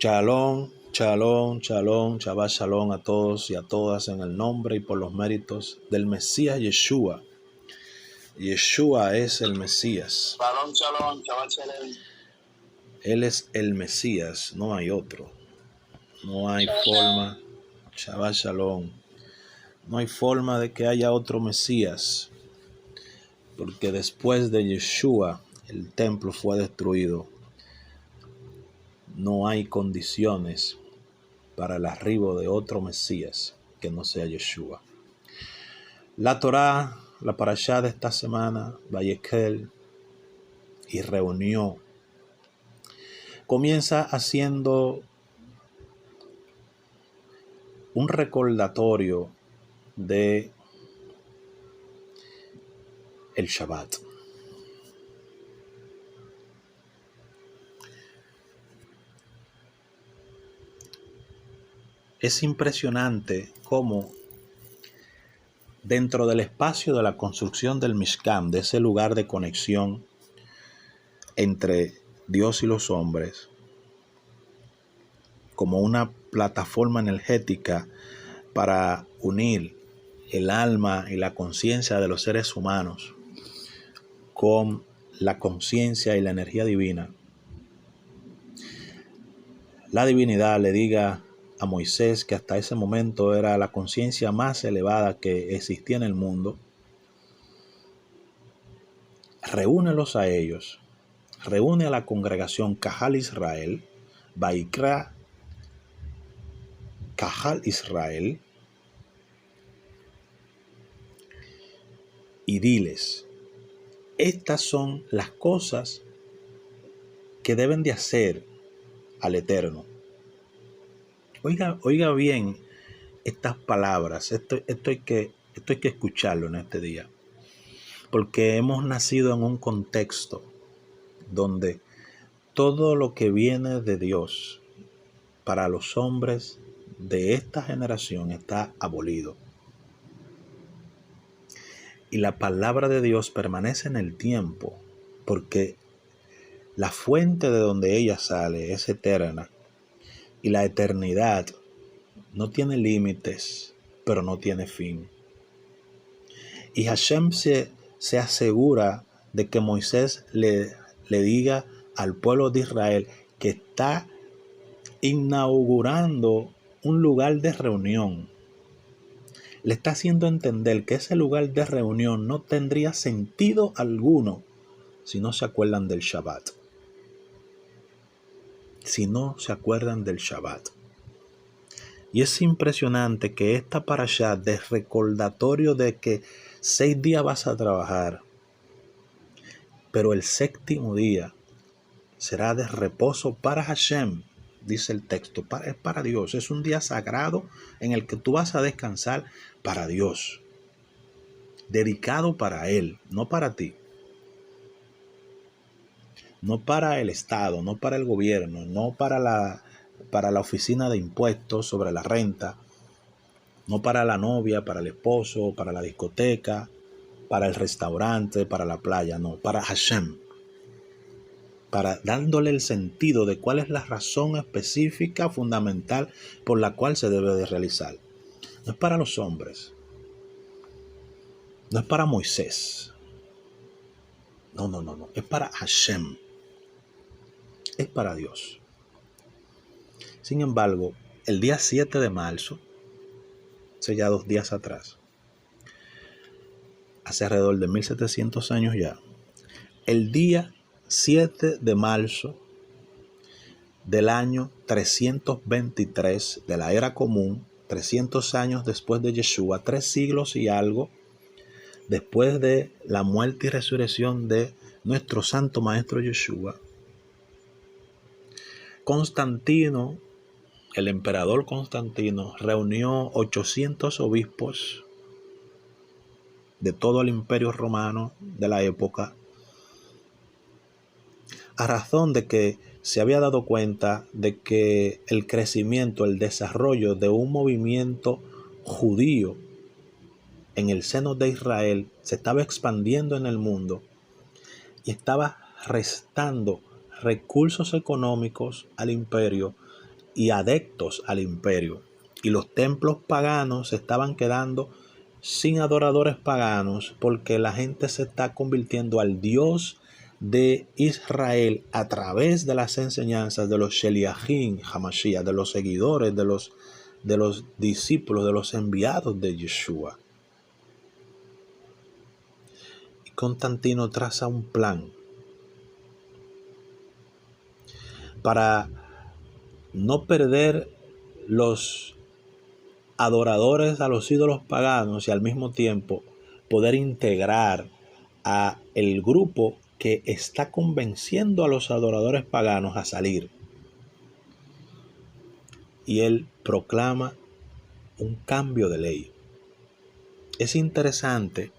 Shalom, shalom, shalom, Shabbat shalom a todos y a todas en el nombre y por los méritos del Mesías Yeshua. Yeshua es el Mesías. Shalom, shalom, Shabbat shalom. Él es el Mesías, no hay otro. No hay forma, Shabbat shalom. No hay forma de que haya otro Mesías, porque después de Yeshua el templo fue destruido. No hay condiciones para el arribo de otro Mesías que no sea Yeshua. La Torá, la parashá de esta semana, Vayekel y reunió, comienza haciendo un recordatorio de el Shabbat. Es impresionante cómo dentro del espacio de la construcción del Mishkan, de ese lugar de conexión entre Dios y los hombres, como una plataforma energética para unir el alma y la conciencia de los seres humanos con la conciencia y la energía divina. La divinidad le diga a Moisés, que hasta ese momento era la conciencia más elevada que existía en el mundo: reúnelos a ellos, reúne a la congregación Kahal Israel, Vaikra Kahal Israel, y diles: estas son las cosas que deben de hacer al Eterno. Oiga bien estas palabras. Esto hay que escucharlo en este día, porque hemos nacido en un contexto donde todo lo que viene de Dios para los hombres de esta generación está abolido. Y la palabra de Dios permanece en el tiempo, porque la fuente de donde ella sale es eterna. Y la eternidad no tiene límites, pero no tiene fin. Y Hashem se asegura de que Moisés le diga al pueblo de Israel que está inaugurando un lugar de reunión. Le está haciendo entender que ese lugar de reunión no tendría sentido alguno si no se acuerdan del Shabbat. Si no se acuerdan del Shabbat. Y es impresionante que esta parashá de recordatorio de que 6 días vas a trabajar, pero el séptimo día será de reposo para Hashem, dice el texto. Es para Dios, es un día sagrado en el que tú vas a descansar para Dios, dedicado para Él, no para ti, no para el Estado, no para el gobierno, no para la oficina de impuestos sobre la renta, no para la novia, para el esposo, para la discoteca, para el restaurante, para la playa, no, para Hashem, para dándole el sentido de cuál es la razón específica, fundamental, por la cual se debe de realizar. No es para los hombres, no es para Moisés, no, es para Hashem, es para Dios. Sin embargo, el día 7 de marzo, hace ya 2 días atrás, hace alrededor de 1700 años ya, el día 7 de marzo del año 323 de la era común, 300 años después de Yeshua, 3 siglos y algo después de la muerte y resurrección de nuestro santo maestro Yeshua, Constantino, el emperador Constantino, reunió 800 obispos de todo el imperio romano de la época, a razón de que se había dado cuenta de que el crecimiento, el desarrollo de un movimiento judío en el seno de Israel se estaba expandiendo en el mundo y estaba restando recursos económicos al imperio y adeptos al imperio. Y los templos paganos se estaban quedando sin adoradores paganos porque la gente se está convirtiendo al Dios de Israel a través de las enseñanzas de los Sheliachim Hamashiach, de los seguidores, de los discípulos, de los enviados de Yeshua. Y Constantino traza un plan para no perder los adoradores a los ídolos paganos y al mismo tiempo poder integrar a el grupo que está convenciendo a los adoradores paganos a salir. Y él proclama un cambio de ley. Es interesante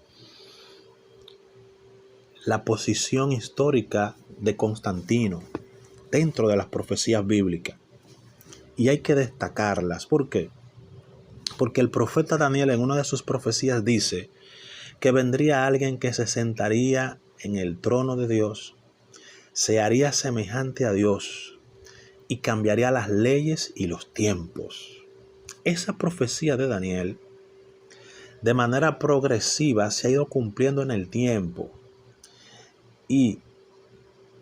la posición histórica de Constantino dentro de las profecías bíblicas. Y hay que destacarlas. ¿Por qué? Porque el profeta Daniel en una de sus profecías dice que vendría alguien que se sentaría en el trono de Dios, se haría semejante a Dios y cambiaría las leyes y los tiempos. Esa profecía de Daniel, de manera progresiva, se ha ido cumpliendo en el tiempo. Y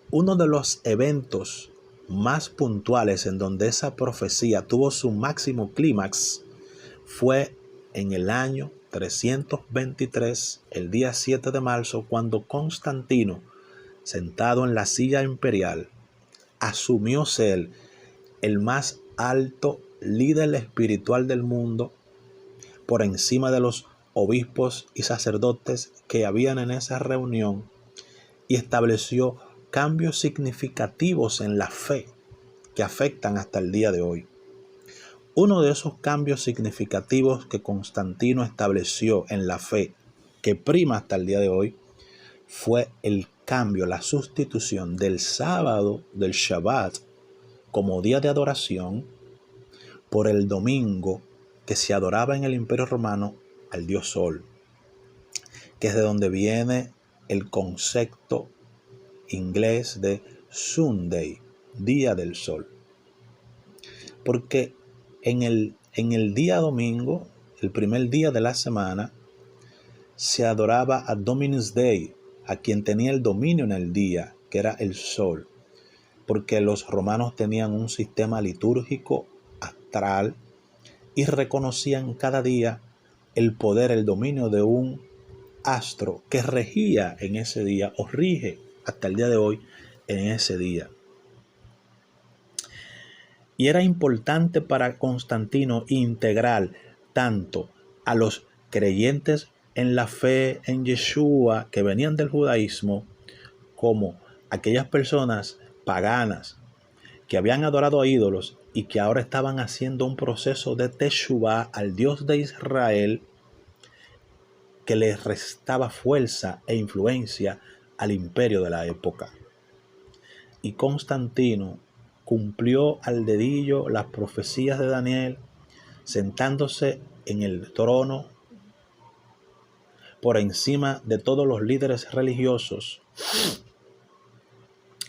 uno de los eventos más puntuales en donde esa profecía tuvo su máximo clímax fue en el año 323, el día 7 de marzo, cuando Constantino, sentado en la silla imperial, asumió ser el más alto líder espiritual del mundo, por encima de los obispos y sacerdotes que habían en esa reunión, y estableció cambios significativos en la fe que afectan hasta el día de hoy. Uno de esos cambios significativos que Constantino estableció en la fe, que prima hasta el día de hoy, fue el cambio, la sustitución del sábado, del Shabbat, como día de adoración, por el domingo, que se adoraba en el Imperio Romano al dios Sol, que es de donde viene el concepto inglés de Sunday, día del sol. Porque en el día domingo, el primer día de la semana, se adoraba a Dominus Dei, a quien tenía el dominio en el día, que era el sol, porque los romanos tenían un sistema litúrgico astral y reconocían cada día el poder, el dominio de un astro que regía en ese día, o rige hasta el día de hoy en ese día. Y era importante para Constantino integrar tanto a los creyentes en la fe en Yeshua que venían del judaísmo, como aquellas personas paganas que habían adorado a ídolos y que ahora estaban haciendo un proceso de teshuvá al Dios de Israel, que les restaba fuerza e influencia al imperio de la época. Y Constantino cumplió al dedillo las profecías de Daniel, sentándose en el trono por encima de todos los líderes religiosos,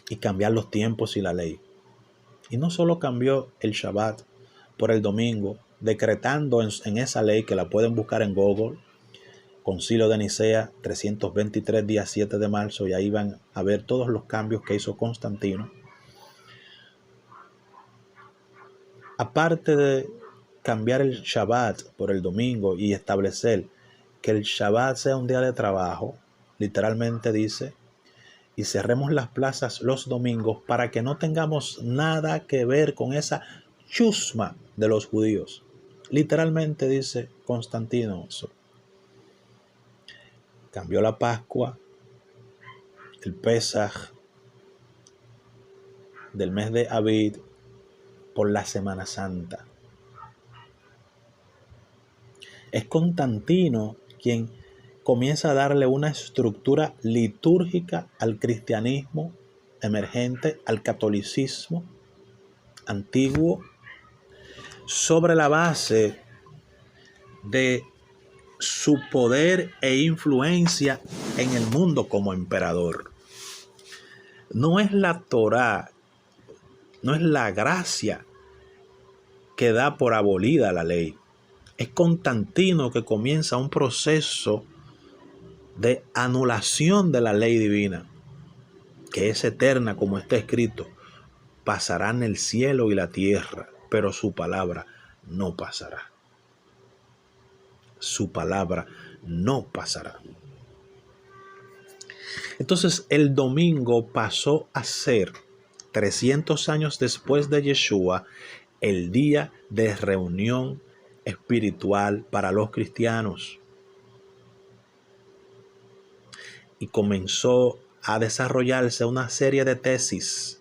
y cambiar los tiempos y la ley. Y no solo cambió el Shabbat por el domingo, decretando en esa ley, que la pueden buscar en Google, Concilio de Nicea 323, día 7 de marzo, y ahí van a ver todos los cambios que hizo Constantino. Aparte de cambiar el Shabbat por el domingo y establecer que el Shabbat sea un día de trabajo, literalmente dice, y cerremos las plazas los domingos para que no tengamos nada que ver con esa chusma de los judíos. Literalmente dice Constantino eso. Cambió la Pascua, el Pesaj del mes de Abid, por la Semana Santa. Es Constantino quien comienza a darle una estructura litúrgica al cristianismo emergente, al catolicismo antiguo, sobre la base de su poder e influencia en el mundo como emperador. No es la Torá, no es la gracia que da por abolida la ley. Es Constantino que comienza un proceso de anulación de la ley divina, que es eterna, como está escrito: pasarán el cielo y la tierra, pero su palabra no pasará. Su palabra no pasará. Entonces el domingo pasó a ser, 300 años después de Yeshua, el día de reunión espiritual para los cristianos. Y comenzó a desarrollarse una serie de tesis,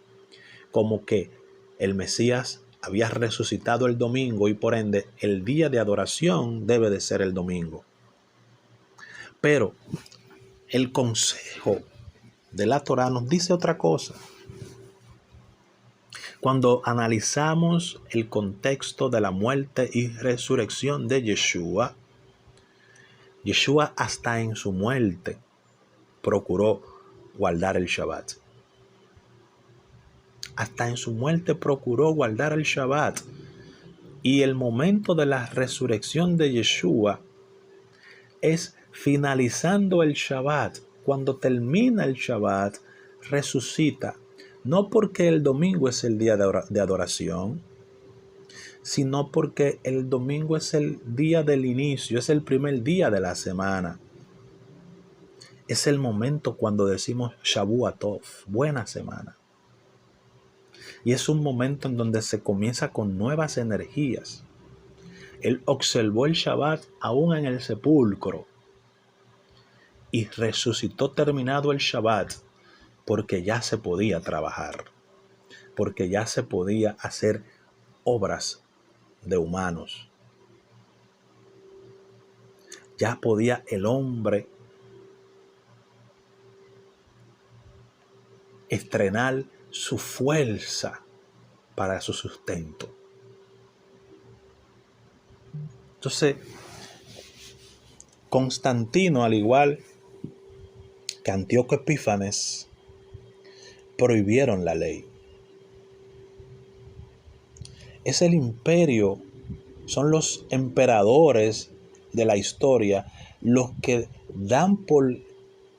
como que el Mesías había resucitado el domingo y por ende el día de adoración debe de ser el domingo. Pero el consejo de la Torá nos dice otra cosa. Cuando analizamos el contexto de la muerte y resurrección de Yeshua, Yeshua hasta en su muerte procuró guardar el Shabbat. Hasta en su muerte procuró guardar el Shabbat. Y el momento de la resurrección de Yeshua es finalizando el Shabbat. Cuando termina el Shabbat, resucita. No porque el domingo es el día de adoración, sino porque el domingo es el día del inicio, es el primer día de la semana. Es el momento cuando decimos Shavua Tov, buena semana. Y es un momento en donde se comienza con nuevas energías. Él observó el Shabbat aún en el sepulcro y resucitó terminado el Shabbat, porque ya se podía trabajar, porque ya se podía hacer obras de humanos. Ya podía el hombre estrenar su fuerza para su sustento. Entonces, Constantino, al igual que Antíoco Epífanes, prohibieron la ley. Es el imperio, son los emperadores de la historia los que dan por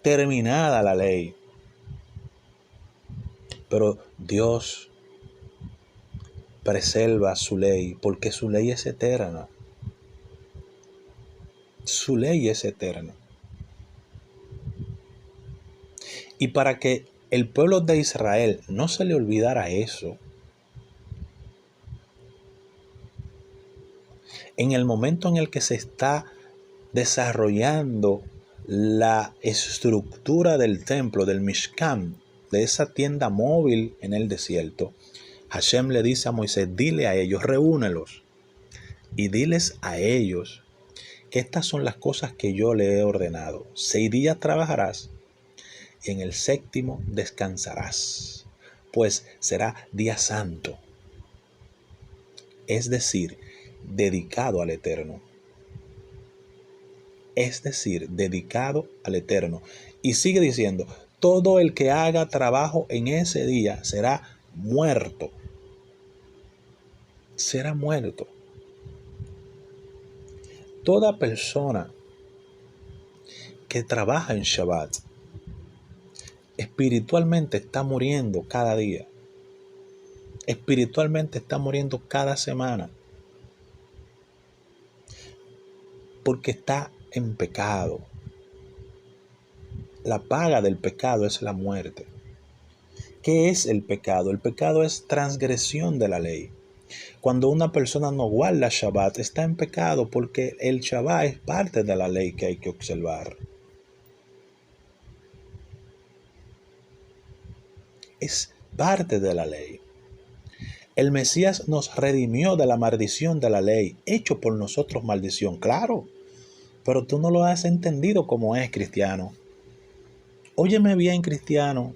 terminada la ley. Pero Dios preserva su ley porque su ley es eterna. Su ley es eterna. Y para que el pueblo de Israel no se le olvidara eso, en el momento en el que se está desarrollando la estructura del templo, del Mishkan, de esa tienda móvil en el desierto, Hashem le dice a Moisés: dile a ellos, reúnelos y diles a ellos que estas son las cosas que yo le he ordenado. 6 días trabajarás y en el 7º descansarás, pues será día santo, es decir, dedicado al Eterno. Es decir, dedicado al Eterno. Y sigue diciendo: todo el que haga trabajo en ese día será muerto. Será muerto. Toda persona que trabaja en Shabbat espiritualmente está muriendo cada día. Espiritualmente está muriendo cada semana. Porque está en pecado. La paga del pecado es la muerte. ¿Qué es el pecado? El pecado es transgresión de la ley. Cuando una persona no guarda Shabbat, está en pecado porque el Shabbat es parte de la ley que hay que observar. Es parte de la ley. El Mesías nos redimió de la maldición de la ley, hecho por nosotros maldición, claro. Pero tú no lo has entendido como es, cristiano. Óyeme bien, cristiano,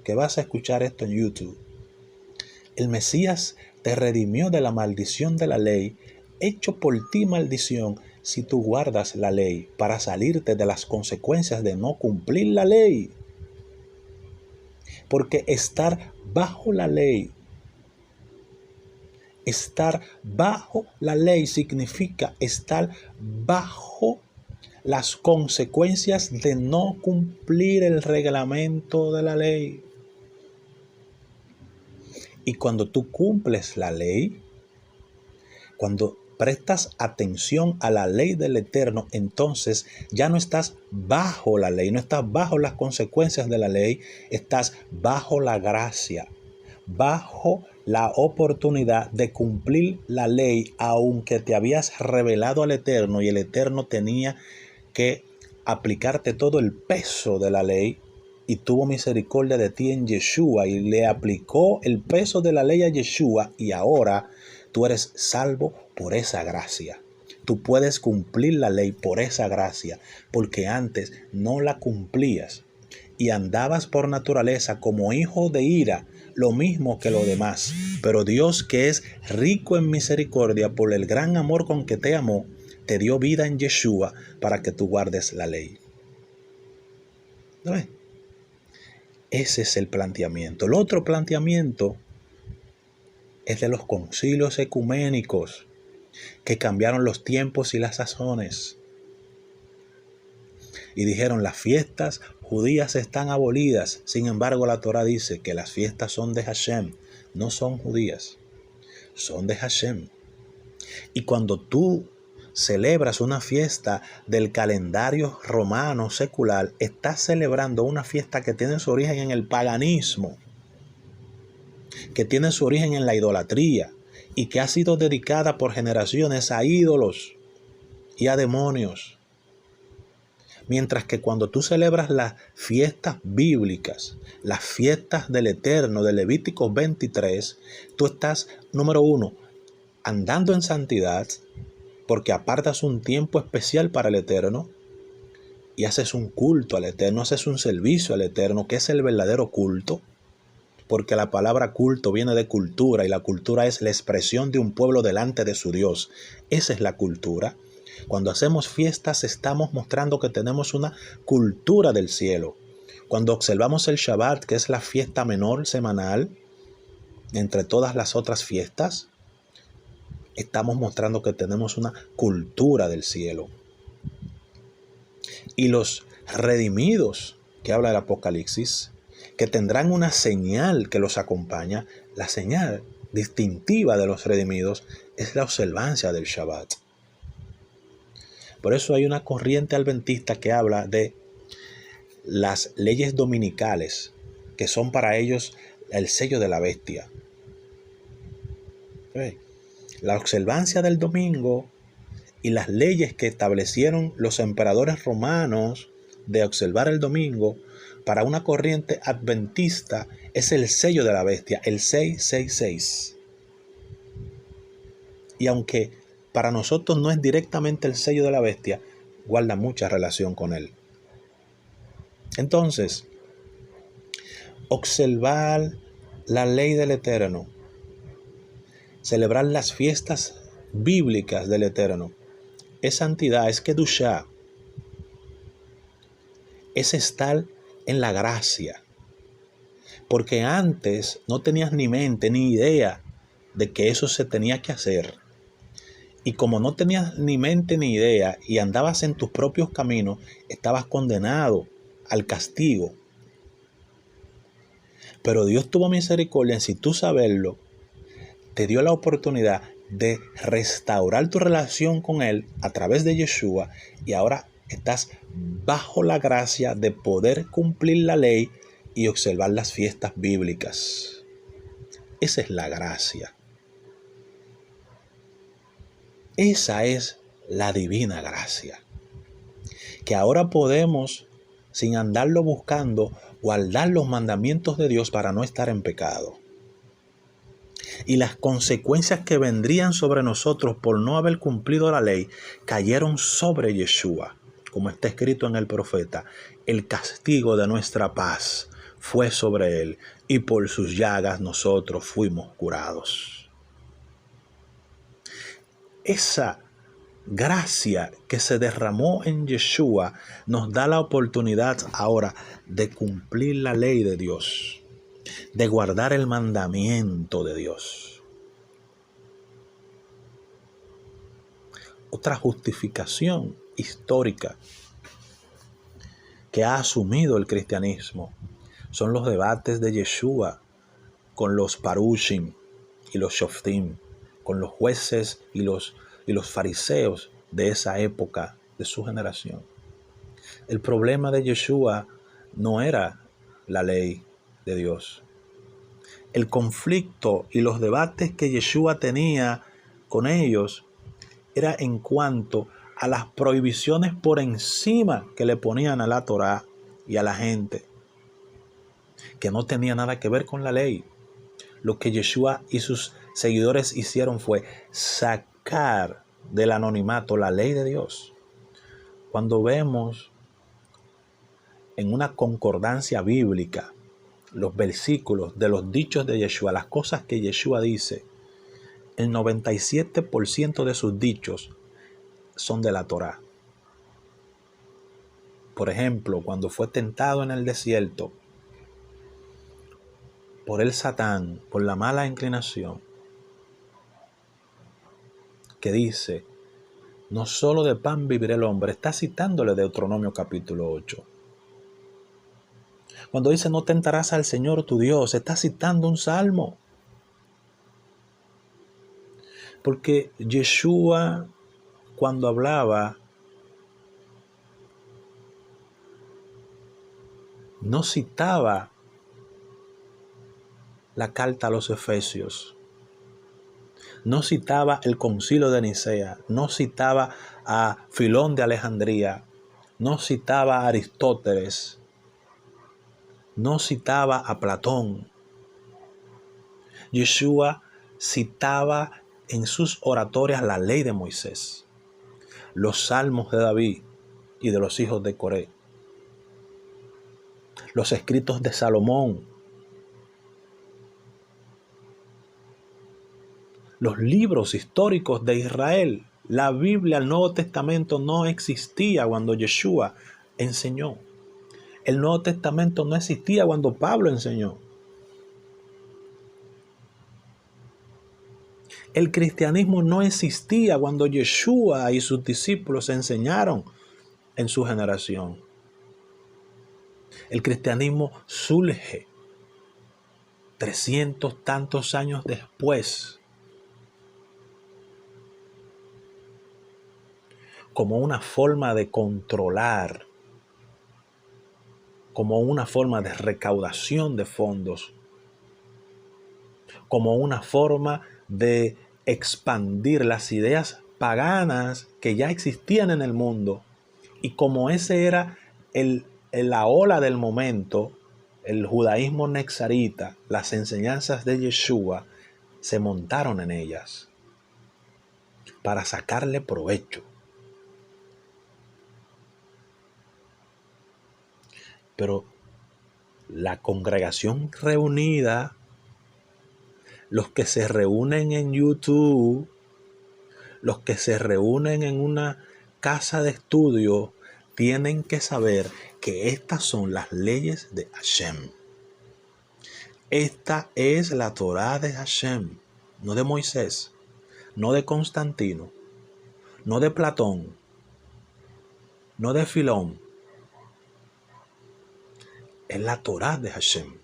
que vas a escuchar esto en YouTube. El Mesías te redimió de la maldición de la ley, hecho por ti maldición si tú guardas la ley, para salirte de las consecuencias de no cumplir la ley. Porque estar bajo la ley Estar bajo la ley significa estar bajo las consecuencias de no cumplir el reglamento de la ley. Y cuando tú cumples la ley, cuando prestas atención a la ley del Eterno, entonces ya no estás bajo la ley, no estás bajo las consecuencias de la ley, estás bajo la gracia, bajo la oportunidad de cumplir la ley, aunque te habías revelado al Eterno y el Eterno tenía que aplicarte todo el peso de la ley, y tuvo misericordia de ti en Yeshua y le aplicó el peso de la ley a Yeshua, y ahora tú eres salvo por esa gracia. Tú puedes cumplir la ley por esa gracia, porque antes no la cumplías y andabas por naturaleza como hijo de ira, lo mismo que los demás. Pero Dios, que es rico en misericordia por el gran amor con que te amó, te dio vida en Yeshua para que tú guardes la ley. ¿No ves? Ese es el planteamiento. El otro planteamiento es de los concilios ecuménicos que cambiaron los tiempos y las sazones. Y dijeron, las fiestas judías están abolidas. Sin embargo, la Torah dice que las fiestas son de Hashem. No son judías, son de Hashem. Y cuando tú celebras una fiesta del calendario romano secular, estás celebrando una fiesta que tiene su origen en el paganismo, que tiene su origen en la idolatría y que ha sido dedicada por generaciones a ídolos y a demonios. Mientras que cuando tú celebras las fiestas bíblicas, las fiestas del Eterno de Levítico 23, tú estás, número uno, andando en santidad, porque apartas un tiempo especial para el Eterno y haces un culto al Eterno, haces un servicio al Eterno, que es el verdadero culto, porque la palabra culto viene de cultura y la cultura es la expresión de un pueblo delante de su Dios. Esa es la cultura. Cuando hacemos fiestas estamos mostrando que tenemos una cultura del cielo. Cuando observamos el Shabbat, que es la fiesta menor semanal, entre todas las otras fiestas, estamos mostrando que tenemos una cultura del cielo. Y los redimidos, que habla el Apocalipsis, que tendrán una señal que los acompaña, la señal distintiva de los redimidos es la observancia del Shabbat. Por eso hay una corriente adventista que habla de las leyes dominicales, que son para ellos el sello de la bestia. La observancia del domingo y las leyes que establecieron los emperadores romanos de observar el domingo, para una corriente adventista es el sello de la bestia, el 666. Y aunque para nosotros no es directamente el sello de la bestia, guarda mucha relación con él. Entonces, observar la ley del Eterno, celebrar las fiestas bíblicas del Eterno, es santidad, es kedushá, es estar en la gracia. Porque antes no tenías ni mente ni idea de que eso se tenía que hacer. Y como no tenías ni mente ni idea y andabas en tus propios caminos, estabas condenado al castigo. Pero Dios tuvo misericordia en, si tú saberlo, te dio la oportunidad de restaurar tu relación con Él a través de Yeshua, y ahora estás bajo la gracia de poder cumplir la ley y observar las fiestas bíblicas. Esa es la gracia. Esa es la divina gracia. Que ahora podemos, sin andarlo buscando, guardar los mandamientos de Dios para no estar en pecado. Y las consecuencias que vendrían sobre nosotros por no haber cumplido la ley cayeron sobre Yeshua, como está escrito en el profeta: el castigo de nuestra paz fue sobre él, y por sus llagas nosotros fuimos curados. Esa gracia que se derramó en Yeshua nos da la oportunidad ahora de cumplir la ley de Dios, de guardar el mandamiento de Dios. otra justificación histórica que ha asumido el cristianismo son los debates de Yeshua con los parushim y los shoftim, con los jueces y los fariseos de esa época, de su generación. El problema de Yeshua no era la ley de Dios. El conflicto y los debates que Yeshua tenía con ellos era en cuanto a las prohibiciones por encima que le ponían a la Torá y a la gente, que no tenía nada que ver con la ley. Lo que Yeshua y sus seguidores hicieron fue sacar del anonimato la ley de Dios. Cuando vemos en una concordancia bíblica los versículos de los dichos de Yeshua, las cosas que Yeshua dice, el 97% de sus dichos son de la Torá. Por ejemplo, cuando fue tentado en el desierto por el Satán, por la mala inclinación, que dice, no solo de pan vivirá el hombre, está citándole Deuteronomio capítulo 8. Cuando dice no tentarás al Señor tu Dios, está citando un salmo. Porque Yeshua, cuando hablaba, no citaba la carta a los Efesios, no citaba el concilio de Nicea, no citaba a Filón de Alejandría, no citaba a Aristóteles, no citaba a Platón. Yeshua citaba en sus oratorias la ley de Moisés, los salmos de David y de los hijos de Coré, los escritos de Salomón, los libros históricos de Israel. La Biblia, el Nuevo Testamento no existía cuando Yeshua enseñó. El Nuevo Testamento no existía cuando Pablo enseñó. El cristianismo no existía cuando Yeshua y sus discípulos enseñaron en su generación. El cristianismo surge 300 tantos años después como una forma de controlar, como una forma de recaudación de fondos, como una forma de expandir las ideas paganas que ya existían en el mundo. Y como ese era la ola del momento, el judaísmo nexarita, las enseñanzas de Yeshua, se montaron en ellas para sacarle provecho. Pero la congregación reunida, los que se reúnen en YouTube, los que se reúnen en una casa de estudio, tienen que saber que estas son las leyes de Hashem. Esta es la Torá de Hashem, no de Moisés, no de Constantino, no de Platón, no de Filón. Es la Torá de Hashem.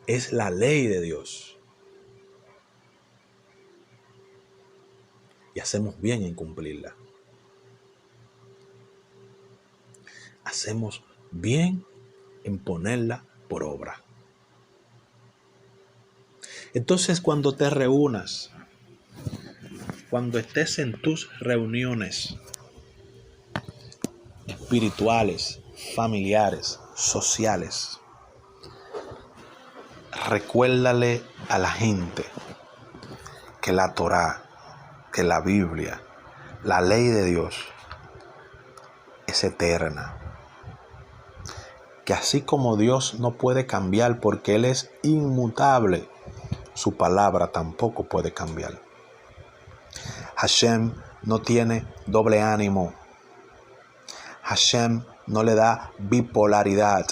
Es la ley de Dios. Y hacemos bien en cumplirla. Hacemos bien en ponerla por obra. Entonces, cuando te reúnas, cuando estés en tus reuniones espirituales, familiares, sociales, recuérdale a la gente que la Torá, que la Biblia, la ley de Dios es eterna. Que así como Dios no puede cambiar porque Él es inmutable, su palabra tampoco puede cambiar. Hashem no tiene doble ánimo. Hashem no le da bipolaridad.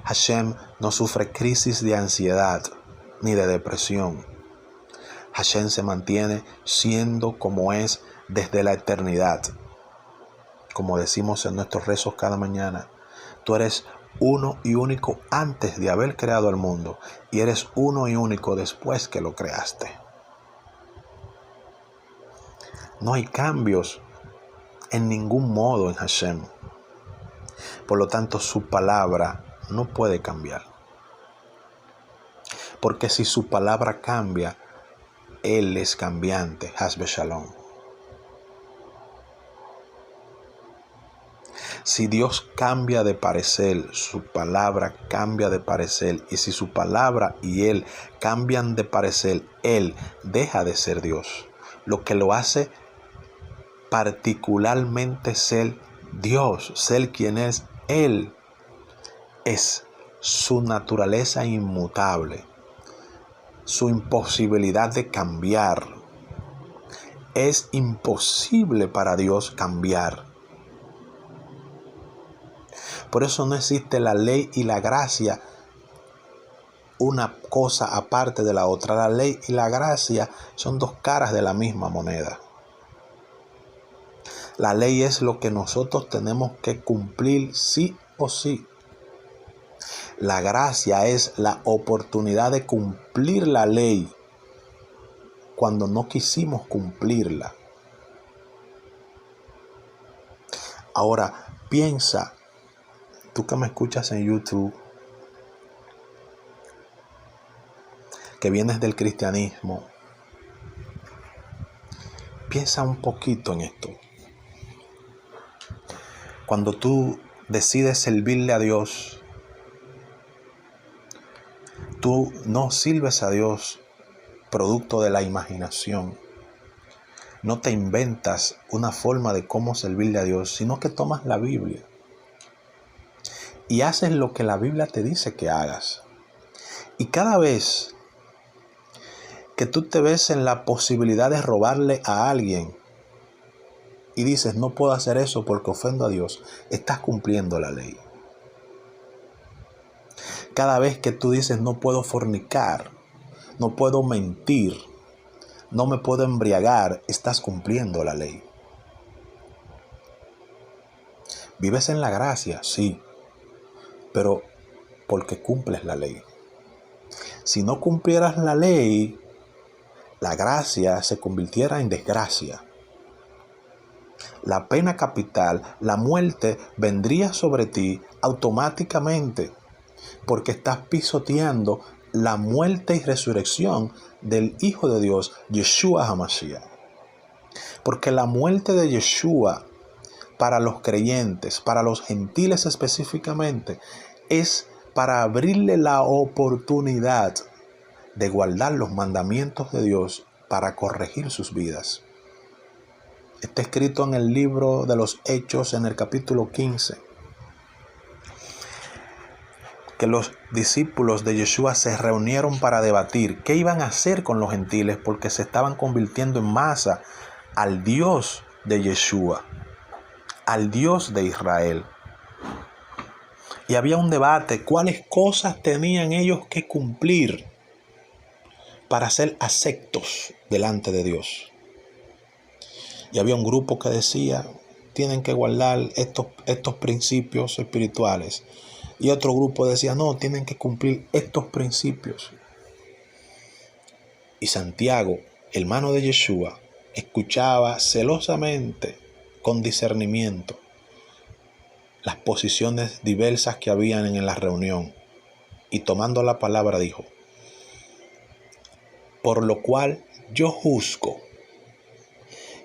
Hashem no sufre crisis de ansiedad ni de depresión. Hashem se mantiene siendo como es desde la eternidad. Como decimos en nuestros rezos cada mañana, tú eres uno y único antes de haber creado el mundo y eres uno y único después que lo creaste. No hay cambios en ningún modo en Hashem. Por lo tanto, su palabra no puede cambiar. Porque si su palabra cambia, Él es cambiante. Hasbe Shalom. Si Dios cambia de parecer, su palabra cambia de parecer. Y si su palabra y Él cambian de parecer, Él deja de ser Dios. Lo que lo hace particularmente ser Dios, ser quien es Él, es su naturaleza inmutable, su imposibilidad de cambiar. Es imposible para Dios cambiar. Por eso no existe la ley y la gracia, una cosa aparte de la otra. La ley y la gracia son dos caras de la misma moneda. La ley es lo que nosotros tenemos que cumplir sí o sí. La gracia es la oportunidad de cumplir la ley cuando no quisimos cumplirla. Ahora, piensa, tú que me escuchas en YouTube, que vienes del cristianismo, piensa un poquito en esto. Cuando tú decides servirle a Dios, tú no sirves a Dios producto de la imaginación. No te inventas una forma de cómo servirle a Dios, sino que tomas la Biblia y haces lo que la Biblia te dice que hagas. Y cada vez que tú te ves en la posibilidad de robarle a alguien y dices, no puedo hacer eso porque ofendo a Dios, estás cumpliendo la ley. Cada vez que tú dices, no puedo fornicar, no puedo mentir, no me puedo embriagar, estás cumpliendo la ley. Vives en la gracia, sí, pero porque cumples la ley. Si no cumplieras la ley, la gracia se convirtiera en desgracia. La pena capital, la muerte, vendría sobre ti automáticamente, porque estás pisoteando la muerte y resurrección del Hijo de Dios, Yeshua HaMashiach. Porque la muerte de Yeshua para los creyentes, para los gentiles específicamente, es para abrirle la oportunidad de guardar los mandamientos de Dios para corregir sus vidas. Está escrito en el libro de los Hechos, en el capítulo 15, que los discípulos de Yeshua se reunieron para debatir qué iban a hacer con los gentiles, porque se estaban convirtiendo en masa al Dios de Yeshua, al Dios de Israel. Y había un debate, cuáles cosas tenían ellos que cumplir para ser aceptos delante de Dios. Y había un grupo que decía, tienen que guardar estos principios espirituales. Y otro grupo decía, no, tienen que cumplir estos principios. Y Santiago, hermano de Yeshua, escuchaba celosamente, con discernimiento, las posiciones diversas que habían en la reunión. Y tomando la palabra dijo, por lo cual yo juzgo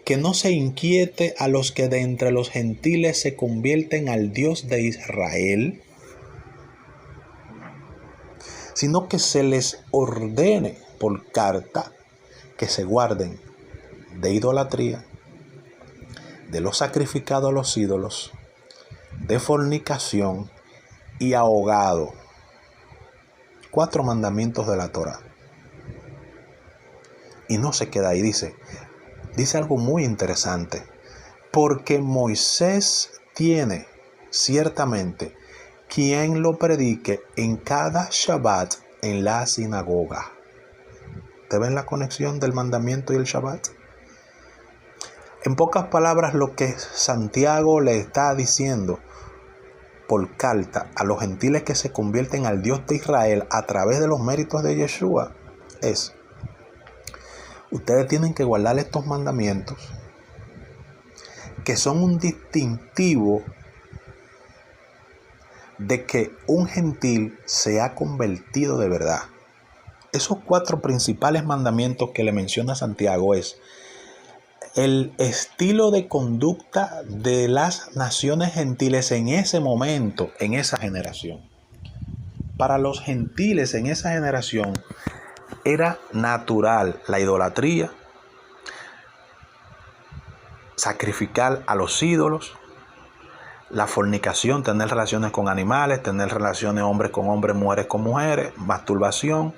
que no se inquiete a los que de entre los gentiles se convierten al Dios de Israel, sino que se les ordene por carta que se guarden de idolatría, de lo sacrificado a los ídolos, de fornicación y ahogado. 4 mandamientos de la Torá. Y no se queda ahí, dice algo muy interesante. Porque Moisés tiene ciertamente quien lo predique en cada Shabbat en la sinagoga. ¿Te ven la conexión del mandamiento y el Shabbat? En pocas palabras, lo que Santiago le está diciendo por carta a los gentiles que se convierten al Dios de Israel a través de los méritos de Yeshua es: ustedes tienen que guardar estos mandamientos que son un distintivo de que un gentil se ha convertido de verdad. Esos 4 principales mandamientos que le menciona Santiago es el estilo de conducta de las naciones gentiles en ese momento, en esa generación. Para los gentiles en esa generación era natural la idolatría, sacrificar a los ídolos, la fornicación, tener relaciones con animales, tener relaciones hombres con hombres, mujeres con mujeres, masturbación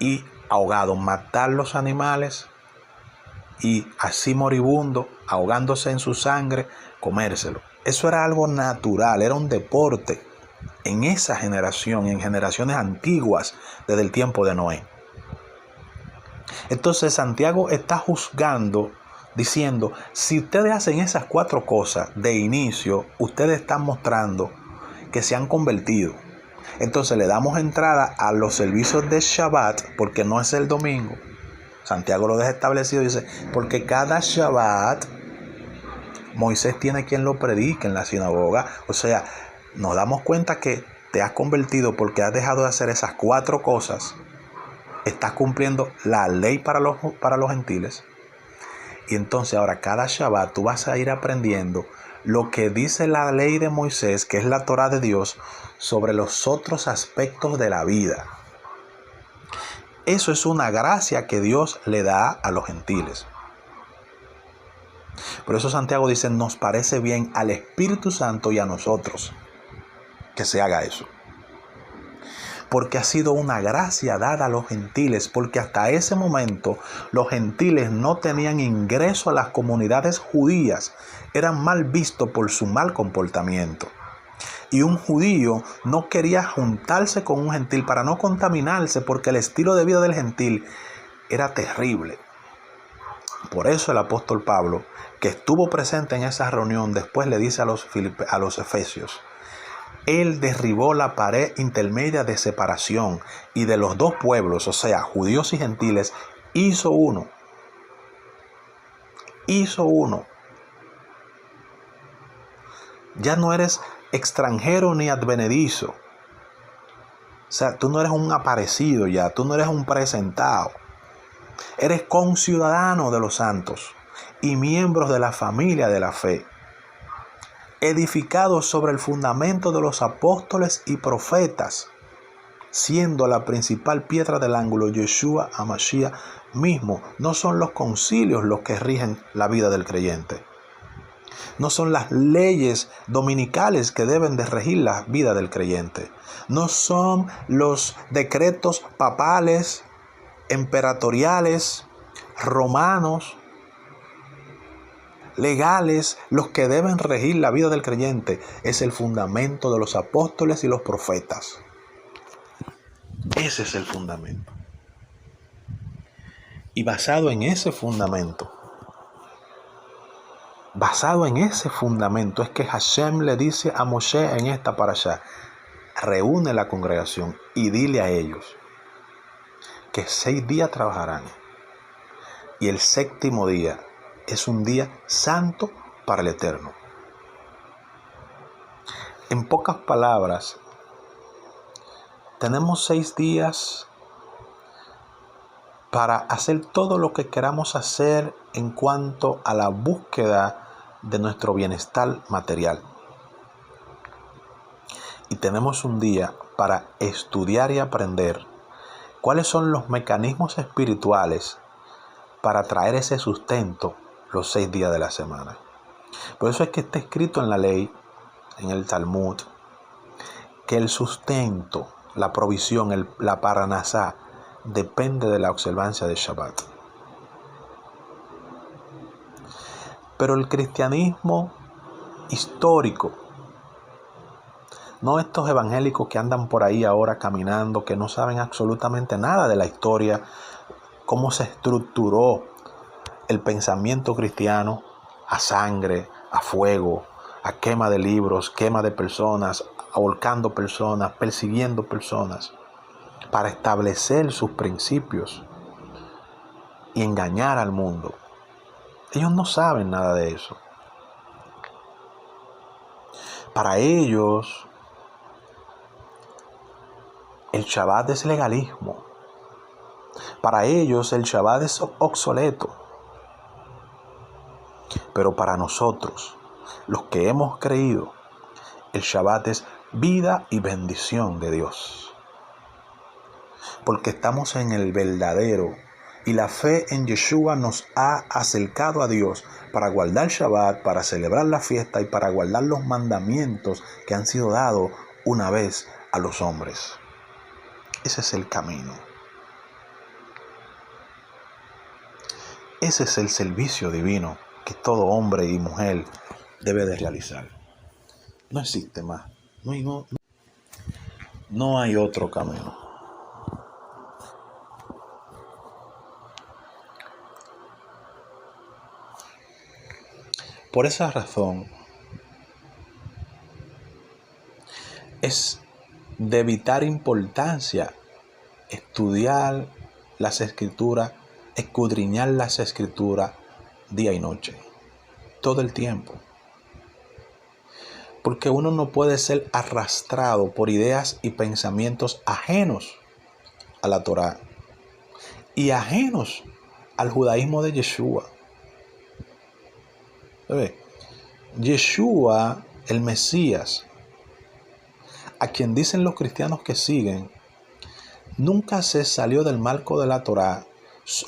y ahogado, matar los animales y así moribundo, ahogándose en su sangre, comérselo. Eso era algo natural, era un deporte en esa generación, en generaciones antiguas, desde el tiempo de Noé. Entonces Santiago está juzgando, diciendo: si ustedes hacen esas 4 cosas de inicio, ustedes están mostrando que se han convertido. Entonces le damos entrada a los servicios de Shabbat, porque no es el domingo. Santiago lo deja establecido, dice, porque cada Shabbat Moisés tiene quien lo predique en la sinagoga. O sea, nos damos cuenta que te has convertido porque has dejado de hacer esas 4 cosas. Estás cumpliendo la ley para los gentiles. Y entonces ahora cada Shabbat tú vas a ir aprendiendo lo que dice la ley de Moisés, que es la Torá de Dios, sobre los otros aspectos de la vida. Eso es una gracia que Dios le da a los gentiles. Por eso Santiago dice: nos parece bien al Espíritu Santo y a nosotros que se haga eso. Porque ha sido una gracia dada a los gentiles, porque hasta ese momento los gentiles no tenían ingreso a las comunidades judías, eran mal vistos por su mal comportamiento. Y un judío no quería juntarse con un gentil para no contaminarse, porque el estilo de vida del gentil era terrible. Por eso el apóstol Pablo, que estuvo presente en esa reunión, después le dice a los efesios: él derribó la pared intermedia de separación y de los 2 pueblos, o sea, judíos y gentiles, hizo uno. Ya no eres extranjero ni advenedizo. O sea, tú no eres un aparecido ya, tú no eres un presentado. Eres conciudadano de los santos y miembros de la familia de la fe, edificados sobre el fundamento de los apóstoles y profetas, siendo la principal piedra del ángulo Yeshua HaMashiach mismo. No son los concilios los que rigen la vida del creyente. No son las leyes dominicales que deben de regir la vida del creyente. No son los decretos papales, emperatoriales, romanos, legales, los que deben regir la vida del creyente. Es el fundamento de los apóstoles y los profetas. Ese es el fundamento. Y basado en ese fundamento es que Hashem le dice a Moshe en esta parashá: reúne la congregación y dile a ellos que 6 días trabajarán y el 7º día es un día santo para el Eterno. En pocas palabras, tenemos 6 días para hacer todo lo que queramos hacer en cuanto a la búsqueda de nuestro bienestar material. Y tenemos un día para estudiar y aprender cuáles son los mecanismos espirituales para traer ese sustento los 6 días de la semana. Por eso es que está escrito en la ley, en el Talmud, que el sustento, la provisión, la paranasá, depende de la observancia del Shabbat. Pero el cristianismo histórico No estos evangélicos que andan por ahí ahora caminando, que no saben absolutamente nada de la historia, cómo se estructuró el pensamiento cristiano a sangre, a fuego, a quema de libros, quema de personas, ahorcando personas, persiguiendo personas, para establecer sus principios y engañar al mundo. Ellos no saben nada de eso. Para ellos, el Shabbat es legalismo. Para ellos, el Shabbat es obsoleto. Pero para nosotros, los que hemos creído, el Shabbat es vida y bendición de Dios. Porque estamos en el verdadero y la fe en Yeshua nos ha acercado a Dios para guardar Shabbat, para celebrar la fiesta y para guardar los mandamientos que han sido dados una vez a los hombres. Ese es el camino. Ese es el servicio divino que todo hombre y mujer debe de realizar. No existe más. No hay otro camino. Por esa razón, es de vital importancia estudiar las Escrituras, escudriñar las Escrituras día y noche, todo el tiempo. Porque uno no puede ser arrastrado por ideas y pensamientos ajenos a la Torá y ajenos al judaísmo de Yeshua. Yeshua, el Mesías, a quien dicen los cristianos que siguen, nunca se salió del marco de la Torá.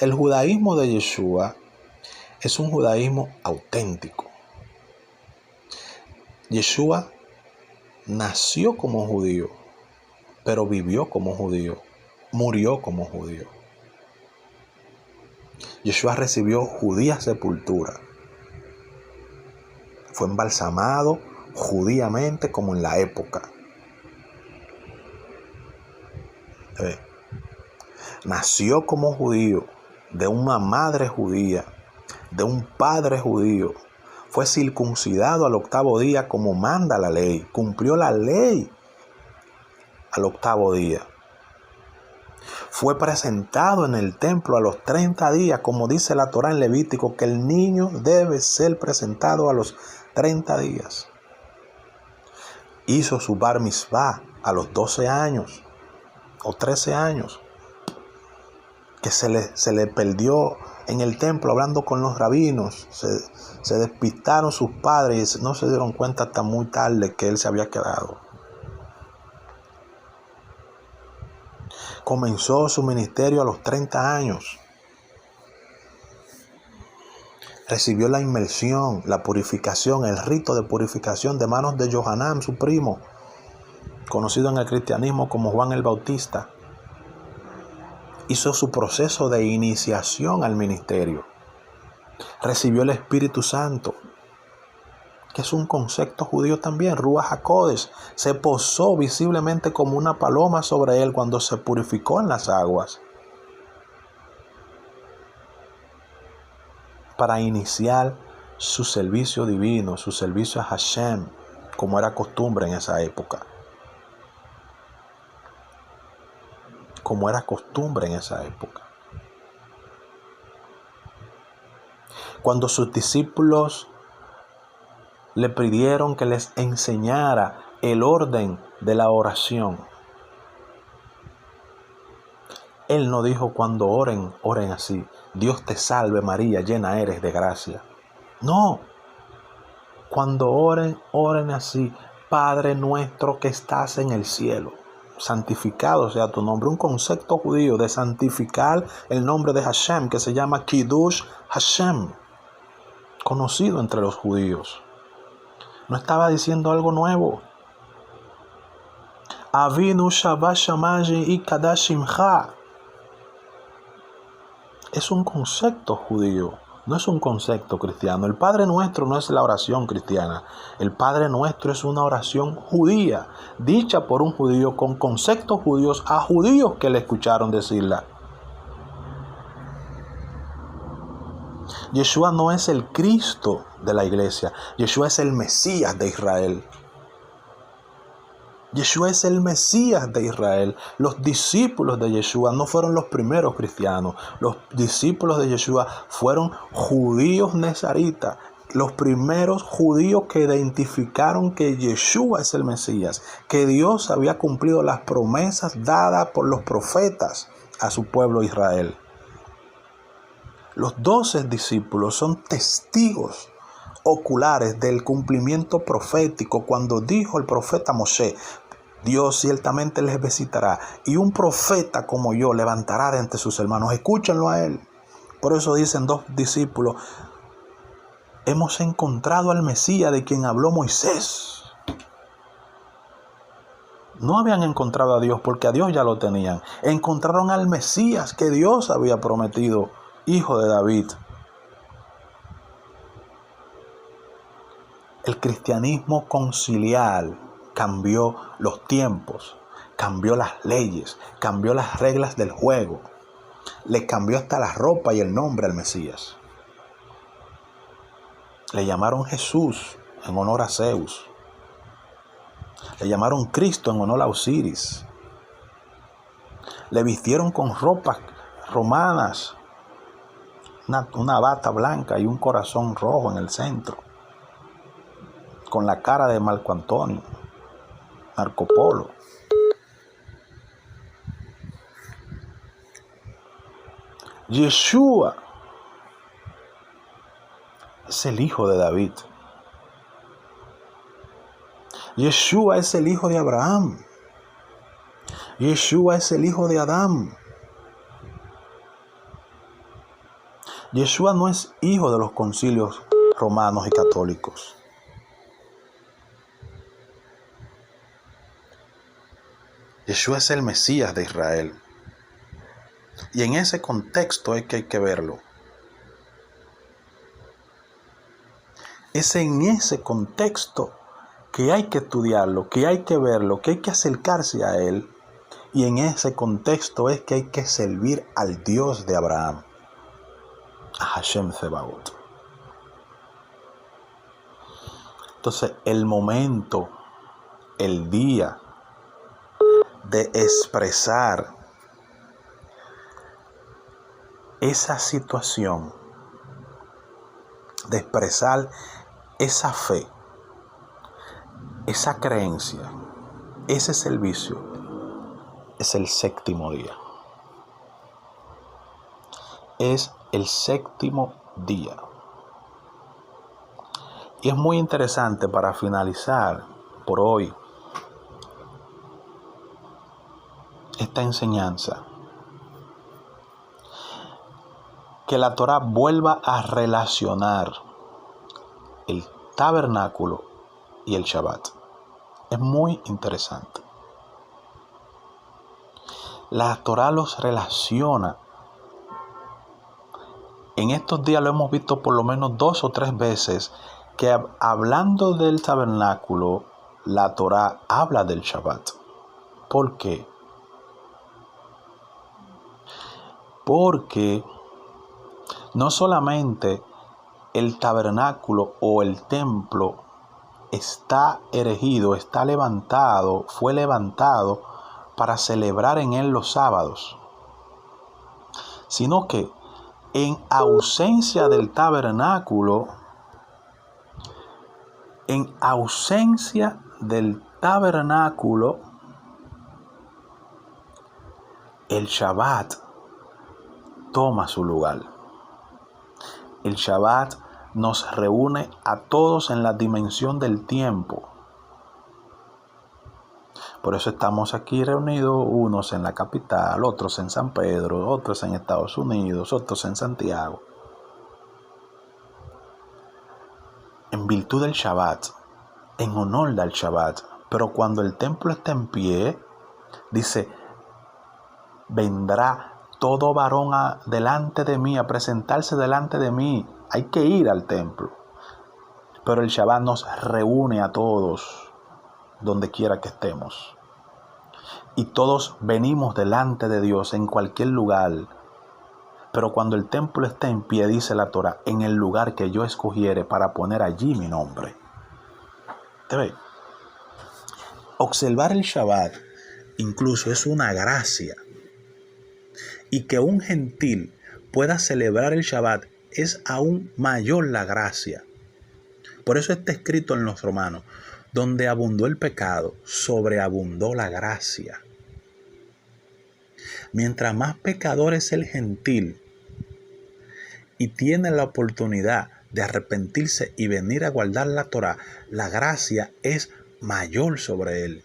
El judaísmo de Yeshua es un judaísmo auténtico. Yeshua nació como judío, pero vivió como judío, murió como judío. Yeshua recibió judía sepultura. Fue embalsamado judíamente como en la época. Nació como judío, de una madre judía, de un padre judío. Fue circuncidado al 8º día como manda la ley. Cumplió la ley al 8º día. Fue presentado en el templo a los 30 días, como dice la Torá en Levítico, que el niño debe ser presentado a los 30 días. Hizo su bar mitzvah a los 12 años o 13 años, que se le perdió en el templo hablando con los rabinos. Se despistaron sus padres y no se dieron cuenta hasta muy tarde que él se había quedado. Comenzó su ministerio a los 30 años. Recibió la inmersión, la purificación, el rito de purificación de manos de Yohanan, su primo, conocido en el cristianismo como Juan el Bautista. Hizo su proceso de iniciación al ministerio. Recibió el Espíritu Santo, que es un concepto judío también, Ruach HaKodesh. Se posó visiblemente como una paloma sobre él cuando se purificó en las aguas, para iniciar su servicio divino, su servicio a Hashem, como era costumbre en esa época. Como era costumbre en esa época. Cuando sus discípulos le pidieron que les enseñara el orden de la oración, él no dijo: cuando oren, oren así: Dios te salve María, llena eres de gracia. No. Cuando oren, oren así: Padre nuestro que estás en el cielo, santificado sea tu nombre. Un concepto judío de santificar el nombre de Hashem, que se llama Kiddush Hashem, conocido entre los judíos. No estaba diciendo algo nuevo. Avinu Shabbat Shamayi y Kadashimcha. Es un concepto judío No es un concepto cristiano. El Padre Nuestro no es la oración cristiana. El Padre Nuestro es una oración judía, dicha por un judío con conceptos judíos a judíos que le escucharon decirla. Yeshua no es el Cristo de la iglesia. Yeshua es el Mesías de Israel. Yeshua es el Mesías de Israel. Los discípulos de Yeshua no fueron los primeros cristianos. Los discípulos de Yeshua fueron judíos nezaritas. Los primeros judíos que identificaron que Yeshua es el Mesías. Que Dios había cumplido las promesas dadas por los profetas a su pueblo Israel. Los 12 discípulos son testigos oculares del cumplimiento profético cuando dijo el profeta Moshe: Dios ciertamente les visitará y un profeta como yo levantará de entre sus hermanos. Escúchenlo a él. Por eso dicen 2 discípulos: hemos encontrado al Mesías de quien habló Moisés. No habían encontrado a Dios porque a Dios ya lo tenían. Encontraron al Mesías que Dios había prometido, hijo de David. El cristianismo conciliar cambió los tiempos, cambió las leyes, cambió las reglas del juego. Le cambió hasta la ropa y el nombre al Mesías. Le llamaron Jesús en honor a Zeus. Le llamaron Cristo en honor a Osiris. Le vistieron con ropas romanas, una bata blanca y un corazón rojo en el centro, con la cara de Marco Antonio, Marco Polo. Yeshua es el hijo de David. Yeshua es el hijo de Abraham. Yeshua es el hijo de Adán. Yeshua no es hijo de los concilios romanos y católicos. Yeshua es el Mesías de Israel. Y en ese contexto es que hay que verlo. Es en ese contexto que hay que estudiarlo, que hay que verlo, que hay que acercarse a él. Y en ese contexto es que hay que servir al Dios de Abraham, a Hashem Zebaot. Entonces, el momento, el día de expresar esa situación, de expresar esa fe, esa creencia, ese servicio, es el séptimo día. Es el séptimo día. Y es muy interesante para finalizar por hoy esta enseñanza, que la Torá vuelva a relacionar el tabernáculo y el Shabbat. Es muy interesante. La Torá los relaciona. En estos días lo hemos visto por lo menos 2 o 3 veces que hablando del tabernáculo, la Torá habla del Shabbat. ¿Por qué? Porque no solamente el tabernáculo o el templo está erigido, está levantado, fue levantado para celebrar en él los sábados, sino que en ausencia del tabernáculo, el Shabbat toma su lugar. El Shabbat nos reúne a todos en la dimensión del tiempo. Por eso estamos aquí reunidos, unos en la capital, otros en San Pedro, otros en Estados Unidos, otros en Santiago. En virtud del Shabbat, en honor del Shabbat. Pero cuando el templo está en pie, dice, vendrá todo varón delante de mí, a presentarse delante de mí. Hay que ir al templo. Pero el Shabbat nos reúne a todos, donde quiera que estemos. Y todos venimos delante de Dios en cualquier lugar. Pero cuando el templo está en pie, dice la Torah, en el lugar que yo escogiere para poner allí mi nombre. ¿Te ve? Observar el Shabbat incluso es una gracia. Y que un gentil pueda celebrar el Shabbat es aún mayor la gracia. Por eso está escrito en los Romanos, donde abundó el pecado, sobreabundó la gracia. Mientras más pecador es el gentil y tiene la oportunidad de arrepentirse y venir a guardar la Torah, la gracia es mayor sobre él.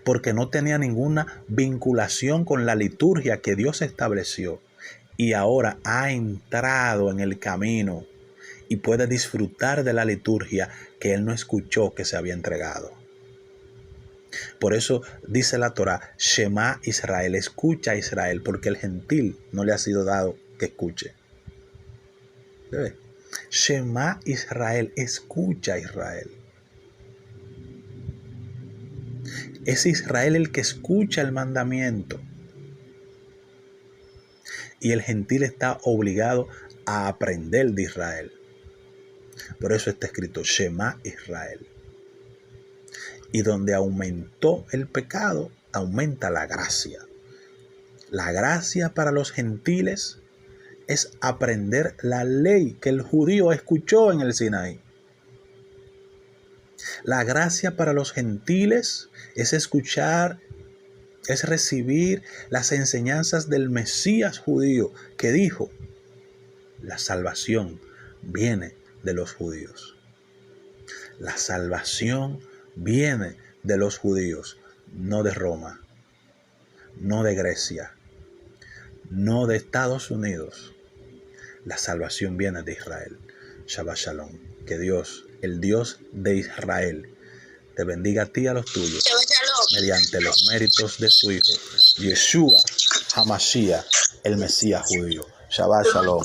Porque no tenía ninguna vinculación con la liturgia que Dios estableció y ahora ha entrado en el camino y puede disfrutar de la liturgia que él no escuchó que se había entregado. Por eso dice la Torah, Shema Israel, escucha a Israel, porque el gentil no le ha sido dado que escuche. ¿Ve? Shema Israel, escucha a Israel. Es Israel el que escucha el mandamiento. Y el gentil está obligado a aprender de Israel. Por eso está escrito Shema Israel. Y donde aumentó el pecado, aumenta la gracia. La gracia para los gentiles es aprender la ley que el judío escuchó en el Sinaí. La gracia para los gentiles es escuchar, es recibir las enseñanzas del Mesías judío que dijo, la salvación viene de los judíos. La salvación viene de los judíos, no de Roma, no de Grecia, no de Estados Unidos. La salvación viene de Israel. Shabbat Shalom. Que Dios, el Dios de Israel, te bendiga a ti y a los tuyos mediante los méritos de su Hijo, Yeshua HaMashiach, el Mesías judío. Shabbat Shalom.